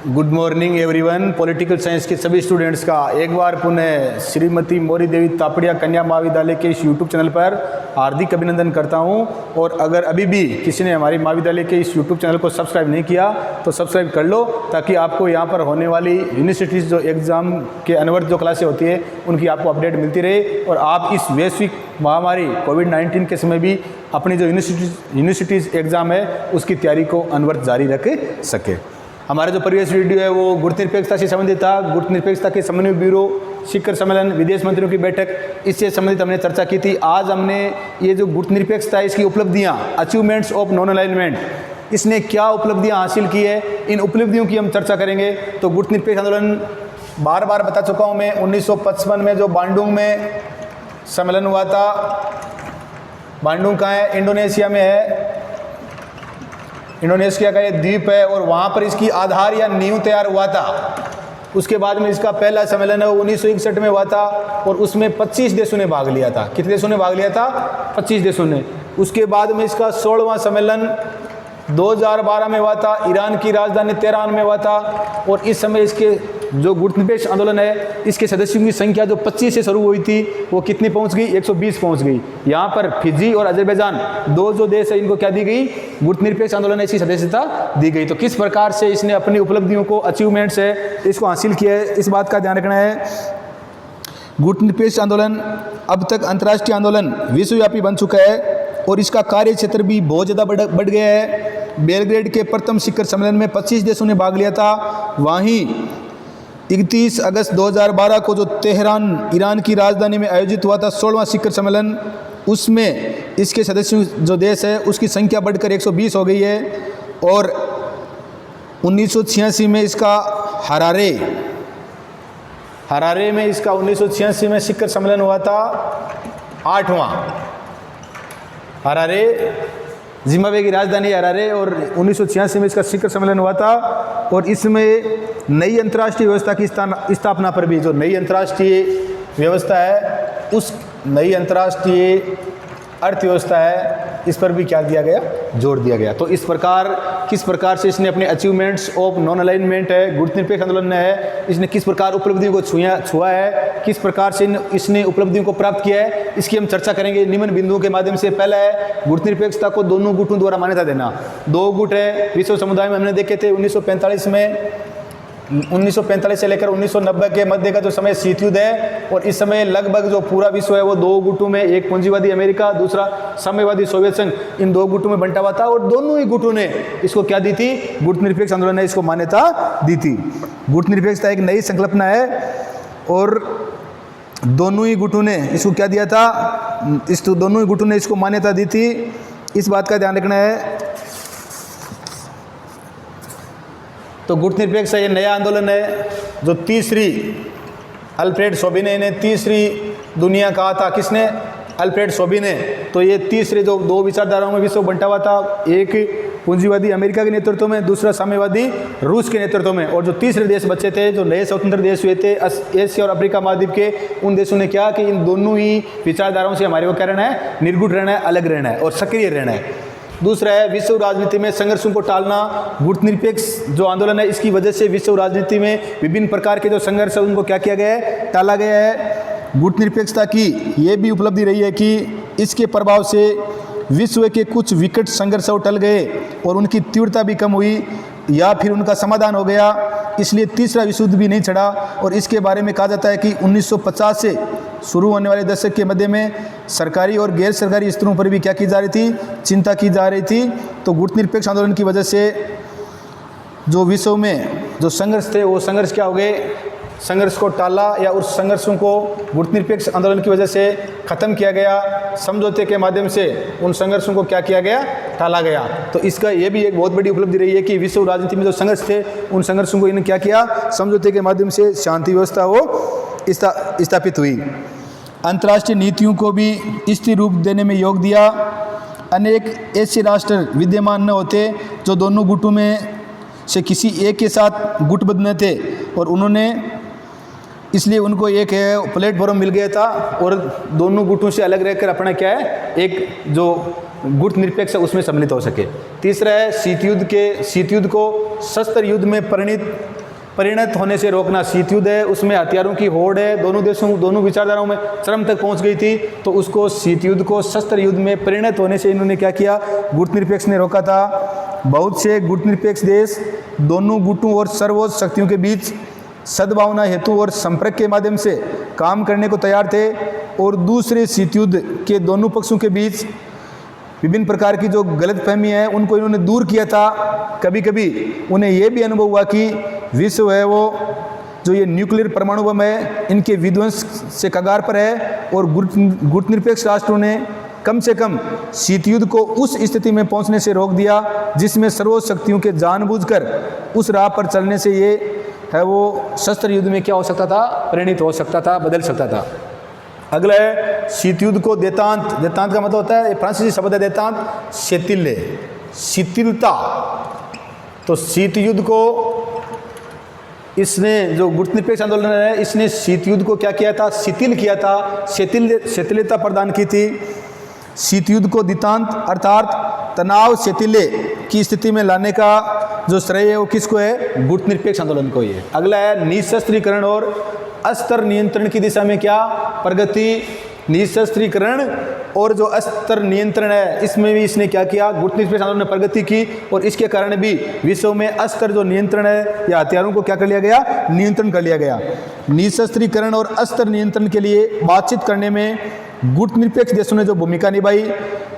Good morning everyone. Political science के सभी students का एक बार पुनः श्रीमती मौरी देवी तापड़िया कन्या महाविद्यालय के इस यूट्यूब चैनल पर हार्दिक अभिनंदन करता हूं। और अगर अभी भी किसी ने हमारी महाविद्यालय के इस यूट्यूब चैनल को सब्सक्राइब नहीं किया तो सब्सक्राइब कर लो, ताकि आपको यहां पर होने वाली यूनिवर्सिटीज़ जो एग्ज़ाम के अनवर्त जो क्लासें होती है उनकी आपको अपडेट मिलती रहे और आप इस वैश्विक महामारी कोविड-19 के समय भी अपनी जो यूनिवर्सिटीज़ एग्ज़ाम है उसकी तैयारी को अनवर्त जारी रख सके। हमारा जो प्रीवियस वीडियो है वो गुटनिरपेक्षता से संबंधित था। गुटनिरपेक्षता के समन्वय ब्यूरो, शिखर सम्मेलन, विदेश मंत्रियों की बैठक, इससे संबंधित हमने चर्चा की थी। आज हमने ये जो गुटनिरपेक्षता है इसकी उपलब्धियां, अचीवमेंट्स ऑफ नॉन अलाइनमेंट, इसने क्या उपलब्धियां हासिल की है, इन उपलब्धियों की हम चर्चा करेंगे। तो गुटनिरपेक्ष आंदोलन बार बार बता चुका हूँ मैं, 1955 में जो बांडुंग में सम्मेलन हुआ था। बांडुंग कहाँ है? इंडोनेशिया में है। इंडोनेशिया का ये द्वीप है और वहाँ पर इसकी आधार या नींव तैयार हुआ था। उसके बाद में इसका पहला सम्मेलन है वो 1961 में हुआ था और उसमें 25 देशों ने भाग लिया था। कितने देशों ने भाग लिया था? 25 देशों ने। उसके बाद में इसका 16वां सम्मेलन 2012 में हुआ था। ईरान की राजधानी तेहरान में हुआ था और इस समय इसके जो गुटनिरपेक्ष आंदोलन है इसके सदस्यों की संख्या जो 25 से शुरू हुई थी वो कितनी पहुंच गई? 120 पहुंच गई। यहाँ पर फिजी और अजरबैजान दो जो देश है इनको क्या दी गई? गुटनिरपेक्ष आंदोलन ऐसी सदस्यता दी गई। तो किस प्रकार से इसने अपनी उपलब्धियों को, अचीवमेंट्स है, इसको हासिल किया है, इस बात का ध्यान रखना है। गुटनिरपेक्ष आंदोलन अब तक अंतर्राष्ट्रीय आंदोलन विश्वव्यापी बन चुका है और इसका कार्य क्षेत्र भी बहुत ज़्यादा बढ़ गया है। बेलग्रेड के प्रथम शिखर सम्मेलन में 25 देशों ने भाग लिया था। वहीं 31 अगस्त 2012 को जो तेहरान ईरान की राजधानी में आयोजित हुआ था 16वां शिखर सम्मेलन, उसमें इसके सदस्यों जो देश है उसकी संख्या बढ़कर 120 हो गई है। और 1986 में इसका हरारे में इसका 1986 में शिखर सम्मेलन हुआ था, 8वां। हरारे जिम्बाब्वे की राजधानी हरारे और 1986 में इसका शिखर सम्मेलन हुआ था। और इसमें नई अंतर्राष्ट्रीय व्यवस्था की स्थापना पर भी, जो नई अंतर्राष्ट्रीय व्यवस्था है उस नई अंतर्राष्ट्रीय अर्थव्यवस्था है इस पर भी क्या दिया गया? जोर दिया गया। तो इस प्रकार किस प्रकार से इसने अपने अचीवमेंट्स ऑफ नॉन अलाइनमेंट है, गुटनिरपेक्ष आंदोलन है, इसने किस प्रकार उपलब्धियों को छुआ है, किस प्रकार से इसने उपलब्धियों को प्राप्त किया है, इसकी हम चर्चा करेंगे निम्न बिंदुओं के माध्यम से। पहला है गुटनिरपेक्षता को दोनों गुटों द्वारा मान्यता देना। दो गुट है विश्व समुदाय में, हमने देखे थे 1945 से लेकर 1990 के मध्य का जो समय शीत युद्ध है और इस समय लगभग जो पूरा विश्व है वो दो गुटों में, एक पूंजीवादी अमेरिका, दूसरा साम्यवादी सोवियत संघ, इन दो गुटों में बंटा हुआ था। और दोनों ही गुटों ने इसको क्या दी थी? गुटनिरपेक्ष आंदोलन ने इसको मान्यता दी थी। गुटनिरपेक्षता एक नई संकल्पना है और दोनों ही गुटों ने इसको क्या दिया था? दोनों ही गुटों ने इसको मान्यता दी थी। इस बात का ध्यान रखना है। तो गुटनिरपेक्षता ये नया आंदोलन है जो तीसरी, अल्फ्रेड शोबी ने इन्हें तीसरी दुनिया कहा था। किसने? अल्फ्रेड शोबी ने। तो ये तीसरे जो दो विचारधाराओं में विश्व बंटा हुआ था, एक पूंजीवादी अमेरिका के नेतृत्व में, दूसरा साम्यवादी रूस के नेतृत्व में। और जो तीसरे देश बचे थे, जो नए स्वतंत्र देश हुए थे एशिया और अफ्रीका महाद्वीप के, उन देशों ने क्या कि इन दोनों ही विचारधाराओं से हमारे को क्या रहना है? निर्गुट रहना है, अलग रहना है और सक्रिय रहना है। दूसरा है विश्व राजनीति में संघर्षों को टालना। गुटनिरपेक्ष जो आंदोलन है इसकी वजह से विश्व राजनीति में विभिन्न प्रकार के जो संघर्ष है उनको क्या किया गया है? टाला गया है। गुटनिरपेक्षता की ये भी उपलब्धि रही है कि इसके प्रभाव से विश्व के कुछ विकट संघर्ष टल गए और उनकी तीव्रता भी कम हुई या फिर उनका समाधान हो गया। इसलिए तीसरा विश्व युद्ध भी नहीं चढ़ा। और इसके बारे में कहा जाता है कि 1950 से शुरू होने वाले दशक के मध्य में सरकारी और गैर सरकारी स्तरों पर भी क्या की जा रही थी? चिंता की जा रही थी। तो गुटनिरपेक्ष आंदोलन की वजह से जो विश्व में जो संघर्ष थे वो संघर्ष क्या हो गए? संघर्ष को टाला या उस संघर्षों को गुटनिरपेक्ष आंदोलन की वजह से खत्म किया गया। समझौते के माध्यम से उन संघर्षों को क्या किया गया? टाला गया। तो इसका ये भी एक बहुत बड़ी उपलब्धि रही है कि विश्व राजनीति में जो संघर्ष थे उन संघर्षों को इन्हें क्या किया? समझौते के माध्यम से शांति व्यवस्था वो स्थापित हुई। अंतर्राष्ट्रीय नीतियों को भी स्थिर रूप देने में योग दिया। अनेक ऐसे राष्ट्र विद्यमान न होते जो दोनों गुटों में से किसी एक के साथ गुटबद्ध न थे और उन्होंने इसलिए उनको एक है प्लेटफॉर्म मिल गया था और दोनों गुटों से अलग रहकर अपना क्या है एक जो गुट निरपेक्ष है उसमें सम्मिलित हो सके। तीसरा है शीत युद्ध को शस्त्र युद्ध में परिणत होने से रोकना। शीत युद्ध है उसमें हथियारों की होड़ है, दोनों विचारधाराओं में चरम तक पहुंच गई थी, तो उसको शीत युद्ध को शस्त्र युद्ध में परिणत होने से इन्होंने क्या किया, गुट निरपेक्ष ने रोका था। बहुत से गुट निरपेक्ष देश दोनों गुटों और सर्वोच्च शक्तियों के बीच सद्भावना हेतु और संपर्क के माध्यम से काम करने को तैयार थे, और दूसरे शीत युद्ध के दोनों पक्षों के बीच विभिन्न प्रकार की जो गलतफहमी है उनको इन्होंने दूर किया था। कभी कभी उन्हें यह भी अनुभव हुआ कि विश्व है वो जो ये न्यूक्लियर परमाणु बम है इनके विध्वंस से कगार पर है, और गुट निरपेक्ष राष्ट्रों ने कम से कम शीत युद्ध को उस स्थिति में पहुंचने से रोक दिया जिसमें सर्वोच्च शक्तियों के जानबूझकर उस राह पर चलने से ये है वो शस्त्र युद्ध में क्या हो सकता था, परिणित हो सकता था, बदल सकता था। अगला है शीत युद्ध को देतांत का मतलब होता है फ्रांसीसी शब्द है देतांत, शिथिलता। तो शीत युद्ध को इसने जो गुट निरपेक्ष आंदोलन है इसने शीत युद्ध को क्या किया था, शिथिल किया था, शिथिलता प्रदान की थी। शीत युद्ध को दितांत अर्थात तनाव शिथिले की स्थिति में लाने का जो श्रेय है वो किसको है, गुट निरपेक्ष आंदोलन को ही है। अगला है निशस्त्रीकरण और अस्त्र नियंत्रण की दिशा में क्या प्रगति। निशस्त्रीकरण और जो अस्त्र नियंत्रण है इसमें भी इसने क्या किया, गुट निरपेक्ष आंदोलन ने प्रगति की, और इसके कारण भी विश्व में अस्त्र जो नियंत्रण है या हथियारों को क्या कर लिया गया, नियंत्रण कर लिया गया। निशस्त्रीकरण और अस्त्र नियंत्रण के लिए बातचीत करने में गुट निरपेक्ष देशों ने जो भूमिका निभाई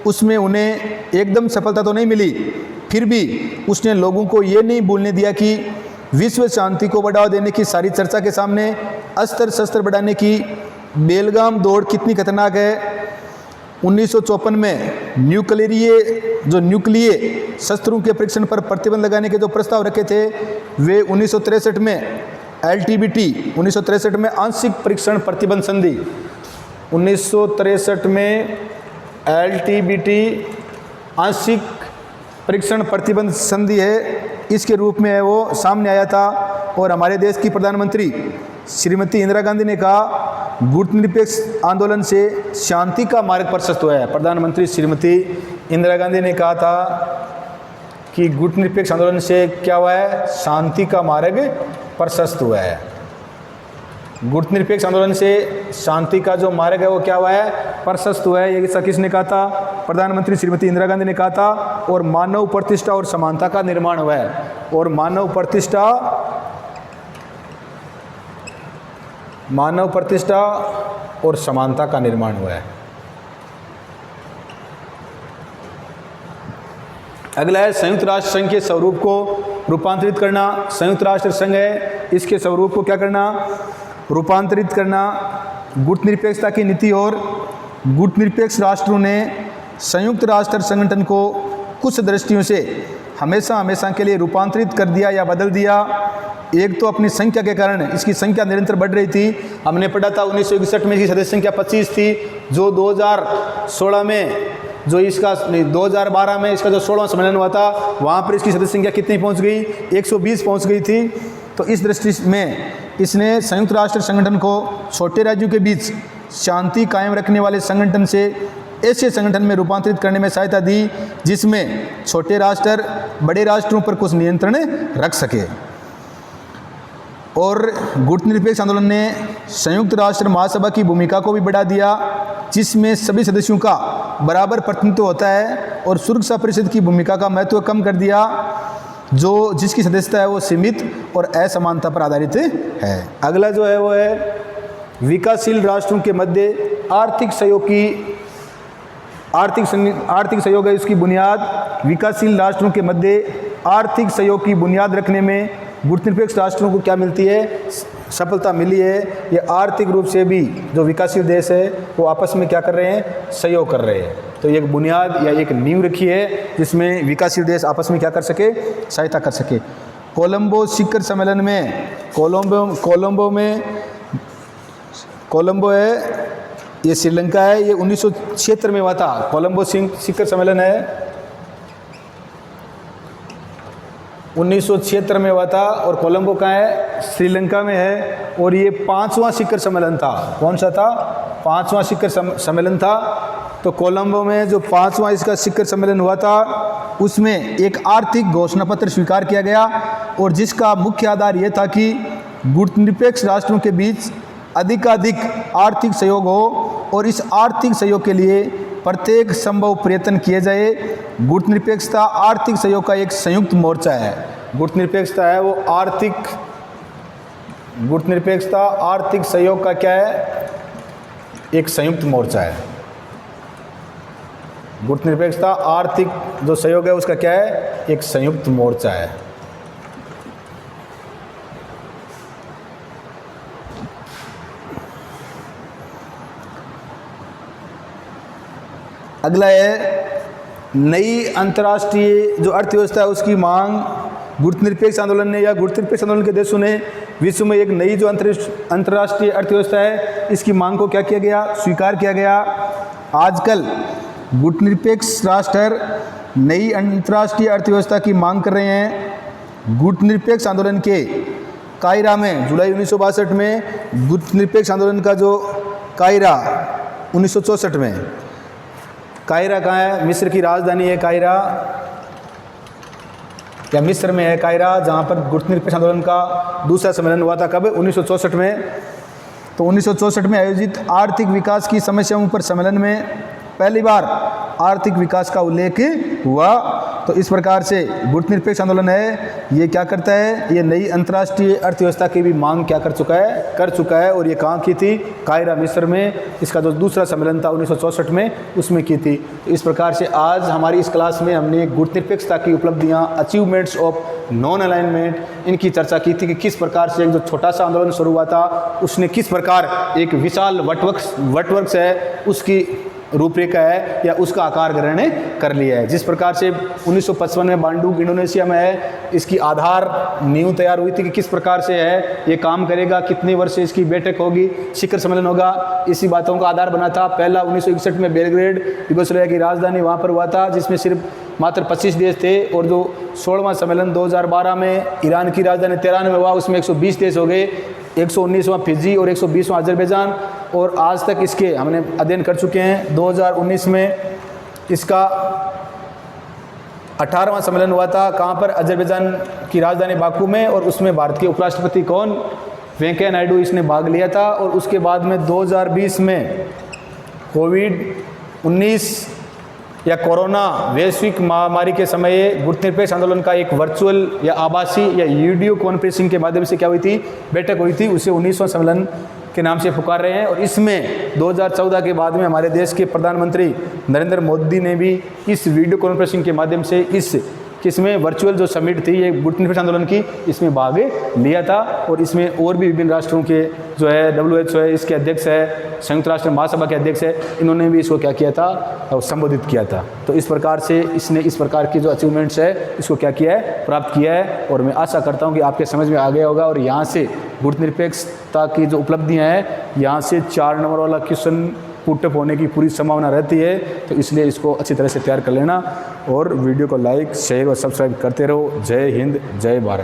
उसमें उन्हें एकदम सफलता तो नहीं मिली, फिर भी उसने लोगों को ये नहीं भूलने दिया कि विश्व शांति को बढ़ावा देने की सारी चर्चा के सामने अस्त्र शस्त्र बढ़ाने की बेलगाम दौड़ कितनी खतरनाक है। 1954 में न्यूक्लियर शस्त्रों के परीक्षण पर प्रतिबंध लगाने के जो प्रस्ताव रखे थे वे 1963 में LTBT 1963 में आंशिक परीक्षण प्रतिबंध संधि 1963 में LTBT आंशिक परीक्षण प्रतिबंध संधि है, इसके रूप में है वो सामने आया था। और हमारे देश की प्रधानमंत्री श्रीमती इंदिरा गांधी ने कहा गुट निरपेक्ष आंदोलन से शांति का मार्ग प्रशस्त हुआ है। प्रधानमंत्री श्रीमती इंदिरा गांधी ने कहा था कि गुट निरपेक्ष आंदोलन से क्या हुआ है, शांति का मार्ग प्रशस्त हुआ है। गुट निरपेक्ष आंदोलन से शांति का जो मार्ग है वो क्या हुआ है, प्रशस्त हुआ है। ये ऐसा किसने कहा था, प्रधानमंत्री श्रीमती इंदिरा गांधी ने कहा था। और मानव प्रतिष्ठा और समानता का निर्माण हुआ है, और मानव प्रतिष्ठा और समानता का निर्माण हुआ है। अगला है संयुक्त राष्ट्र संघ के स्वरूप को रूपांतरित करना। संयुक्त राष्ट्र संघ है इसके स्वरूप को क्या करना, रूपांतरित करना। गुट निरपेक्षता की नीति और गुट निरपेक्ष राष्ट्रों ने संयुक्त राष्ट्र संगठन को कुछ दृष्टियों से हमेशा के लिए रूपांतरित कर दिया या बदल दिया। एक तो अपनी संख्या के कारण, इसकी संख्या निरंतर बढ़ रही थी। हमने पढ़ा था 1961 में इसकी सदस्य संख्या 25 थी, जो 2016 में जो इसका 2012 में इसका जो 16वां सम्मेलन हुआ था वहाँ पर इसकी सदस्य संख्या कितनी पहुँच गई, 120 पहुँच गई थी। तो इस दृष्टि में इसने संयुक्त राष्ट्र संगठन को छोटे राज्यों के बीच शांति कायम रखने वाले संगठन से ऐसे संगठन में रूपांतरित करने में सहायता दी जिसमें छोटे राष्ट्र बड़े राष्ट्रों पर कुछ नियंत्रण रख सके। और गुट निरपेक्ष आंदोलन ने संयुक्त राष्ट्र महासभा की भूमिका को भी बढ़ा दिया, जिसमें सभी सदस्यों का बराबर प्रतिनिधित्व होता है, और सुरक्षा परिषद की भूमिका का महत्व कम कर दिया, जो जिसकी सदस्यता है वो सीमित और असमानता पर आधारित है। अगला जो है वो है विकासशील राष्ट्रों के मध्य आर्थिक सहयोग है इसकी बुनियाद। विकासशील राष्ट्रों के मध्य आर्थिक सहयोग की बुनियाद रखने में गुट निरपेक्ष राष्ट्रों को क्या मिलती है, सफलता मिली है। ये आर्थिक रूप से भी जो विकासशील देश है वो आपस में क्या कर रहे हैं, सहयोग कर रहे हैं। तो एक बुनियाद या एक नींव रखी है जिसमें विकासशील देश आपस में क्या कर सके, सहायता कर सके। कोलंबो शिखर सम्मेलन में कोलंबो है ये श्रीलंका है, ये 1976 में हुआ था। कोलंबो शिखर सम्मेलन है 1976 में हुआ था और कोलंबो कहाँ है? श्रीलंका में है। और ये 5वां शिखर सम्मेलन था। कौन सा था? 5वां शिखर सम्मेलन था। तो कोलंबो में जो 5वां इसका शिखर सम्मेलन हुआ था उसमें एक आर्थिक घोषणा पत्र स्वीकार किया गया और जिसका मुख्य आधार ये था कि गुटनिरपेक्ष राष्ट्रों के बीच अधिकाधिक आर्थिक सहयोग हो और इस आर्थिक सहयोग के लिए प्रत्येक संभव प्रयत्न किए जाए। गुटनिरपेक्षता आर्थिक सहयोग का एक संयुक्त मोर्चा है। गुटनिरपेक्षता है वो गुटनिरपेक्षता आर्थिक सहयोग का क्या है? एक संयुक्त मोर्चा है। गुटनिरपेक्षता आर्थिक जो सहयोग है उसका क्या है? एक संयुक्त मोर्चा है। अगला है नई अंतर्राष्ट्रीय जो अर्थव्यवस्था है उसकी मांग। गुटनिरपेक्ष आंदोलन ने या गुटनिरपेक्ष आंदोलन के देशों ने विश्व में एक नई जो अंतर्राष्ट्रीय अर्थव्यवस्था है इसकी मांग को क्या किया गया? स्वीकार किया गया। आजकल गुटनिरपेक्ष राष्ट्र नई अंतर्राष्ट्रीय अर्थव्यवस्था की मांग कर रहे हैं। गुटनिरपेक्ष आंदोलन के कायरा में जुलाई 1962 में गुटनिरपेक्ष आंदोलन का जो कायरा 1964 में, कायरा कहाँ है? मिस्र की राजधानी है कायरा, या मिस्र में है कायरा, जहाँ पर गुटनिरपेक्ष आंदोलन का दूसरा सम्मेलन हुआ था। कब? 1964 में। तो 1964 में आयोजित आर्थिक विकास की समस्याओं पर सम्मेलन में पहली बार आर्थिक विकास का उल्लेख हुआ। तो इस प्रकार से गुटनिरपेक्ष आंदोलन है ये क्या करता है? ये नई अंतर्राष्ट्रीय अर्थव्यवस्था की भी मांग क्या कर चुका है। और ये कहाँ की थी? कायरा मिस्र में। इसका जो दूसरा सम्मेलन था 1964 में उसमें की थी। तो इस प्रकार से आज हमारी इस क्लास में हमने गुटनिरपेक्षता की उपलब्धियाँ, अचीवमेंट्स ऑफ नॉन अलाइनमेंट, इनकी चर्चा की थी कि किस प्रकार से एक जो छोटा सा आंदोलन शुरू हुआ था उसने किस प्रकार एक विशाल वटवृक्ष है उसकी रूपरेखा है या उसका आकार ग्रहण कर लिया है। जिस प्रकार से 1955 में बांडुग इंडोनेशिया में है, इसकी आधार नींव तैयार हुई थी कि किस प्रकार से है ये काम करेगा, कितने वर्ष से इसकी बैठक होगी, शिखर सम्मेलन होगा, इसी बातों का आधार बना था। पहला 1961 में बेलग्रेड यूगोस्लाविया की राजधानी वहाँ पर हुआ था जिसमें सिर्फ मात्र 25 देश थे। और जो 16वां सम्मेलन 2012 में ईरान की राजधानी तेहरान में हुआ उसमें 120 देश हो गए, 119वां फिजी और 120वां अजरबैजान। और आज तक इसके हमने अध्ययन कर चुके हैं। 2019 में इसका 18वां सम्मेलन हुआ था। कहाँ पर? अजरबैजान की राजधानी बाकू में। और उसमें भारत के उपराष्ट्रपति कौन? वेंकैया नायडू इसने भाग लिया था। और उसके बाद में 2020 में कोविड-19 या कोरोना वैश्विक महामारी के समय गुटनिरपेक्ष आंदोलन का एक वर्चुअल या आभासी या वीडियो कॉन्फ्रेंसिंग के माध्यम से क्या हुई थी? बैठक हुई थी। उसे 19वां सम्मेलन के नाम से पुकार रहे हैं। और इसमें 2014 के बाद में हमारे देश के प्रधानमंत्री नरेंद्र मोदी ने भी इस वीडियो कॉन्फ्रेंसिंग के माध्यम से किसमें वर्चुअल जो समिट थी ये गुटनिरपेक्ष आंदोलन की, इसमें भाग लिया था। और इसमें और भी विभिन्न राष्ट्रों के जो है WHO है इसके अध्यक्ष है, संयुक्त राष्ट्र महासभा के अध्यक्ष है, इन्होंने भी इसको क्या किया था? संबोधित किया था। तो इस प्रकार से इसने इस प्रकार की जो अचीवमेंट्स है इसको क्या किया है? प्राप्त किया है। और मैं आशा करता हूँ कि आपके समझ में आ गया होगा। और यहाँ से गुटनिरपेक्षता की जो उपलब्धियाँ हैं यहाँ से 4 नंबर वाला क्वेश्चन पुटअप होने की पूरी संभावना रहती है। तो इसलिए इसको अच्छी तरह से तैयार कर लेना और वीडियो को लाइक, शेयर और सब्सक्राइब करते रहो। जय हिंद, जय भारत।